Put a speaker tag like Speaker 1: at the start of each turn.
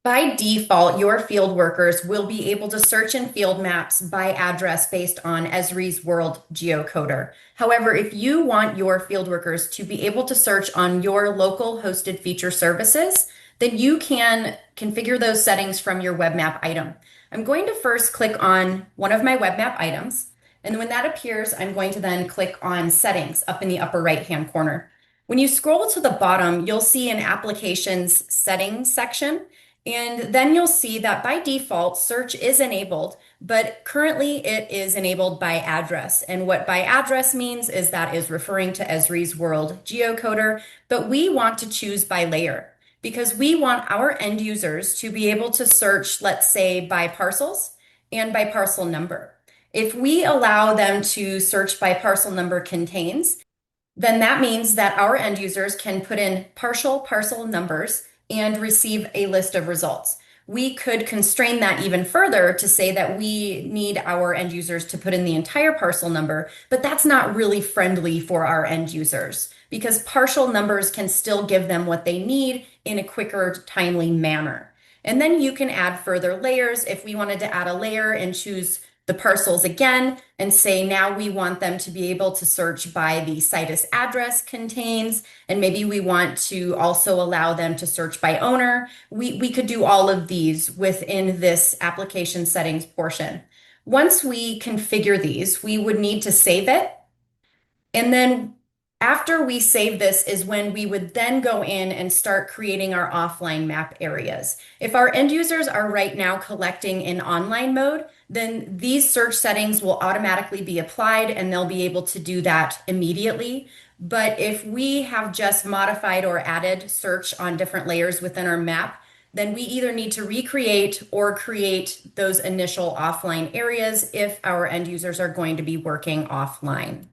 Speaker 1: By default, your field workers will be able to search in field maps by address based on Esri's World Geocoder. However, if you want your field workers to be able to search on your local hosted feature services, then you can configure those settings from your web map item. I'm going to first click on one of my web map items, and when that appears, I'm going to then click on settings up in the upper right-hand corner. When you scroll to the bottom, you'll see an applications settings section. And then you'll see that by default, search is enabled, but currently it is enabled by address. And what by address means is that is referring to Esri's World Geocoder, but we want to choose by layer because we want our end users to be able to search, let's say, by parcels and by parcel number. If we allow them to search by parcel number contains, then that means that our end users can put in partial parcel numbers and receive a list of results. We could constrain that even further to say that we need our end users to put in the entire parcel number, but that's not really friendly for our end users because partial numbers can still give them what they need in a quicker, timely manner. And then you can add further layers. If we wanted to add a layer and choose the parcels again and say now we want them to be able to search by the situs address contains, and maybe we want to also allow them to search by owner. We could do all of these within this application settings portion. Once we configure these, we would need to save it. And then after we save this is when we would then go in and start creating our offline map areas. If our end users are right now collecting in online mode, then these search settings will automatically be applied and they'll be able to do that immediately. But if we have just modified or added search on different layers within our map, then we either need to recreate or create those initial offline areas if our end users are going to be working offline.